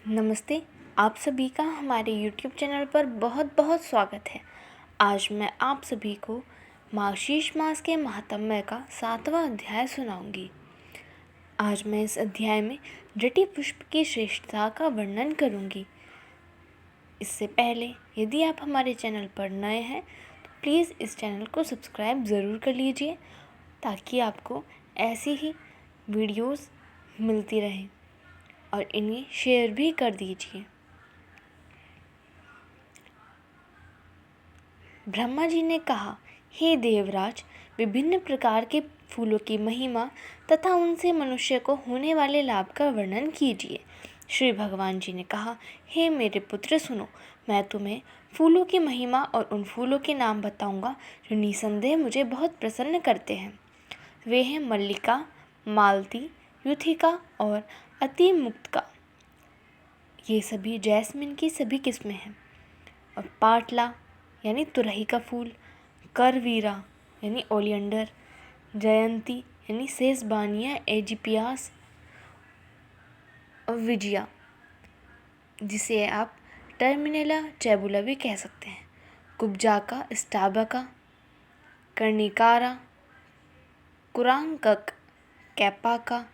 नमस्ते। आप सभी का हमारे YouTube चैनल पर बहुत बहुत स्वागत है। आज मैं आप सभी को मार्गशीर्ष मास के महात्म्य का 7वां अध्याय सुनाऊंगी। आज मैं इस अध्याय में जटि पुष्प की श्रेष्ठता का वर्णन करूंगी। इससे पहले यदि आप हमारे चैनल पर नए हैं तो प्लीज़ इस चैनल को सब्सक्राइब ज़रूर कर लीजिए ताकि आपको ऐसी ही वीडियोस मिलती रहें और इन्हें शेयर भी कर दीजिए। ब्रह्मा जी ने कहा, हे देवराज, विभिन्न प्रकार के फूलों की महिमा तथा उनसे मनुष्य को होने वाले लाभ का वर्णन कीजिए। श्री भगवान जी ने कहा, हे मेरे पुत्र सुनो, मैं तुम्हें फूलों की महिमा और उन फूलों के नाम बताऊंगा जो निसंदेह मुझे बहुत प्रसन्न करते हैं। वे हैं मल्लिका, मालती, युथिका और अतिमुक्तका। ये सभी जैस्मिन की सभी किस्में हैं। और पाटला यानी तुरही का फूल, करवीरा यानी ओलियंडर, जयंती यानी सेसबानिया एजिपियास और विजिया जिसे आप टर्मिनेला चैबुला भी कह सकते हैं, कुब्जाका, स्टाबका, कर्णिकारा, कुरांकक, कैपाका,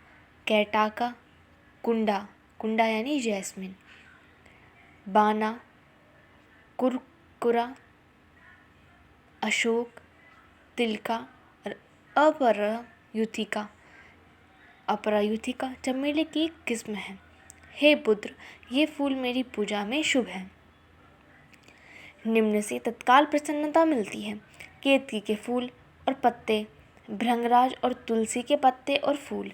कैटाका, कुंडा यानी जैस्मिन, बाना, कुरकुरा, अशोक, तिलका और अपरायुथिका चमेली की एक किस्म है। हे पुत्र, ये फूल मेरी पूजा में शुभ है। निम्न से तत्काल प्रसन्नता मिलती है। केतकी के फूल और पत्ते, भृंगराज और तुलसी के पत्ते और फूल,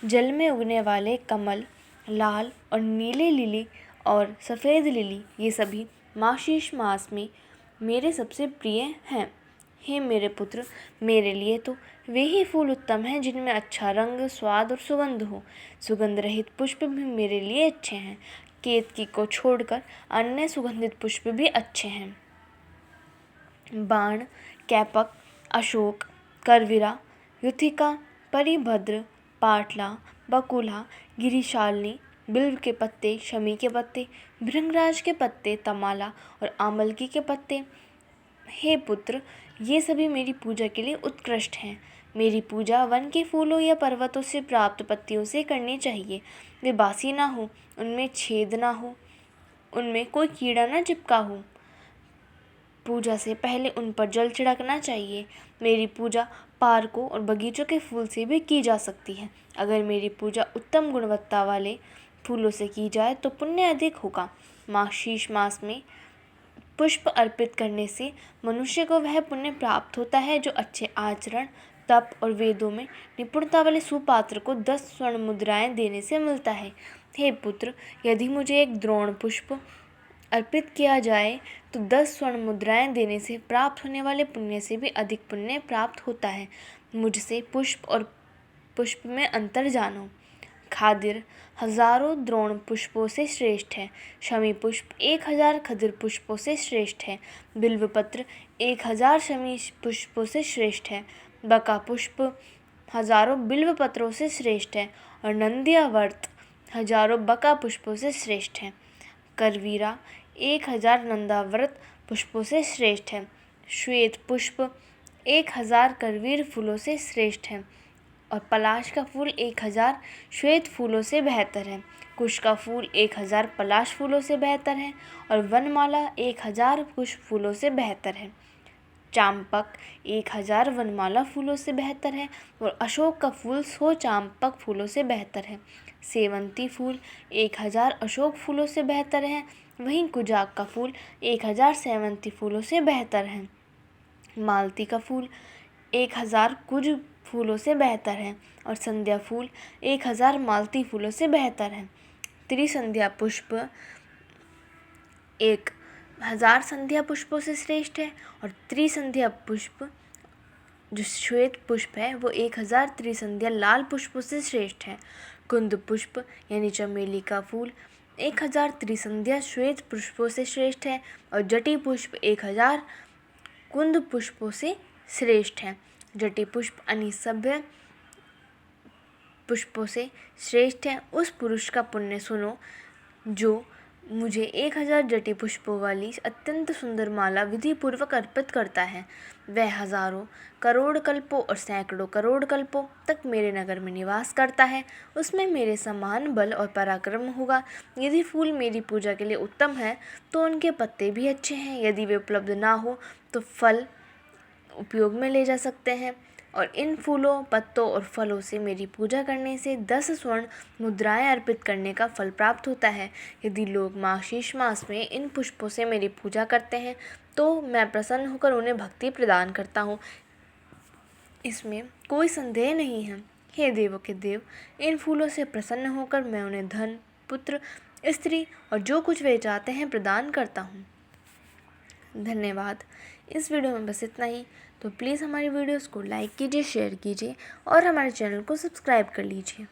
जल में उगने वाले कमल, लाल और नीले लिली और सफ़ेद लिली, ये सभी मार्गशीर्ष मास में मेरे सबसे प्रिय हैं। हे मेरे पुत्र, मेरे लिए तो वे ही फूल उत्तम हैं जिनमें अच्छा रंग, स्वाद और सुगंध हो। सुगंध रहित पुष्प भी मेरे लिए अच्छे हैं। केतकी को छोड़कर अन्य सुगंधित पुष्प भी अच्छे हैं। बाण, कैपक, अशोक, करवीरा, युथिका, परिभद्र, पाटला, बकुला, गिरिशालिनी, बिल्व के पत्ते, शमी के पत्ते, भृंगराज के पत्ते, तमाला और आमलकी के पत्ते। हे पुत्र, ये सभी मेरी पूजा के लिए उत्कृष्ट हैं। मेरी पूजा वन के फूलों या पर्वतों से प्राप्त पत्तियों से करनी चाहिए। वे बासी ना हो, उनमें छेद ना हो, उनमें कोई कीड़ा ना चिपका हो। पूजा से पहले उन पर जल छिड़कना चाहिए। मेरी पूजा पार्कों और बगीचों के फूल से भी की जा सकती है। अगर मेरी पूजा उत्तम गुणवत्ता वाले फूलों से की जाए तो पुण्य अधिक होगा। मार्गशीर्ष मास में पुष्प अर्पित करने से मनुष्य को वह पुण्य प्राप्त होता है जो अच्छे आचरण, तप और वेदों में निपुणता वाले सुपात्र को 10 स्वर्ण मुद्राएं देने से मिलता है। हे पुत्र, यदि मुझे एक द्रोण पुष्प अर्पित किया जाए तो 10 स्वर्ण मुद्राएं देने से प्राप्त होने वाले पुण्य से भी अधिक पुण्य प्राप्त होता है। मुझसे पुष्प और पुष्प में अंतर जानो। खादिर हजारों द्रोण पुष्पों से श्रेष्ठ है। शमी पुष्प 1000 खदिर पुष्पों से श्रेष्ठ है। बिल्वपत्र 1000 शमी पुष्पों से श्रेष्ठ है। बका पुष्प हजारों बिल्व पत्रों से श्रेष्ठ है और नंदियावर्त हजारों बका पुष्पों से श्रेष्ठ है। करवीरा 1000 नंदाव्रत पुष्पों से श्रेष्ठ है। श्वेत पुष्प 1000 करवीर फूलों से श्रेष्ठ है और पलाश का फूल 1000 श्वेत फूलों से बेहतर है। कुश का फूल 1000 पलाश फूलों से बेहतर है और वनमाला 1000 कुश फूलों से बेहतर है। चांपक 1000 वनमाला फूलों से बेहतर है और अशोक का फूल 100 चांपक फूलों से बेहतर है। सेवंती फूल 1000 अशोक फूलों से बेहतर है, वहीं कुजाक का फूल 1000 सेवंती फूलों से बेहतर है। मालती का फूल 1000 कुज फूलों से बेहतर है और संध्या फूल 1000 मालती फूलों से बेहतर है। त्रिसंध्या पुष्प 1000 संध्या पुष्पों से श्रेष्ठ है और त्रिसंध्या पुष्प जो श्वेत पुष्प है वो 1000 त्रिसंध्या लाल पुष्पों से श्रेष्ठ है। कुंद पुष्प यानी चमेली का फूल 1000 त्रिसंध्या श्वेत पुष्पों से श्रेष्ठ है और जटि पुष्प 1000 कुंद पुष्पों से श्रेष्ठ है। जटि पुष्प अनिसभ्य पुष्पों से श्रेष्ठ है। उस पुरुष का पुण्य सुनो जो मुझे 1000 जटे पुष्पों वाली अत्यंत सुंदर माला विधिपूर्वक अर्पित करता है, वह हजारों करोड़ कल्पों और सैकड़ों करोड़ कल्पों तक मेरे नगर में निवास करता है। उसमें मेरे समान बल और पराक्रम होगा। यदि फूल मेरी पूजा के लिए उत्तम है तो उनके पत्ते भी अच्छे हैं। यदि वे उपलब्ध ना हो तो फल उपयोग में ले जा सकते हैं। और इन फूलों, पत्तों और फलों से मेरी पूजा करने से 10 स्वर्ण मुद्राएं अर्पित करने का फल प्राप्त होता है। यदि लोग मार्गशीर्ष मास में इन पुष्पों से मेरी पूजा करते हैं तो मैं प्रसन्न होकर उन्हें भक्ति प्रदान करता हूँ। इसमें कोई संदेह नहीं है। हे देवों के देव, इन फूलों से प्रसन्न होकर मैं उन्हें धन, पुत्र, स्त्री और जो कुछ वे चाहते हैं प्रदान करता हूँ। धन्यवाद। इस वीडियो में बस इतना ही। तो प्लीज़ हमारी वीडियोस को लाइक कीजिए, शेयर कीजिए और हमारे चैनल को सब्सक्राइब कर लीजिए।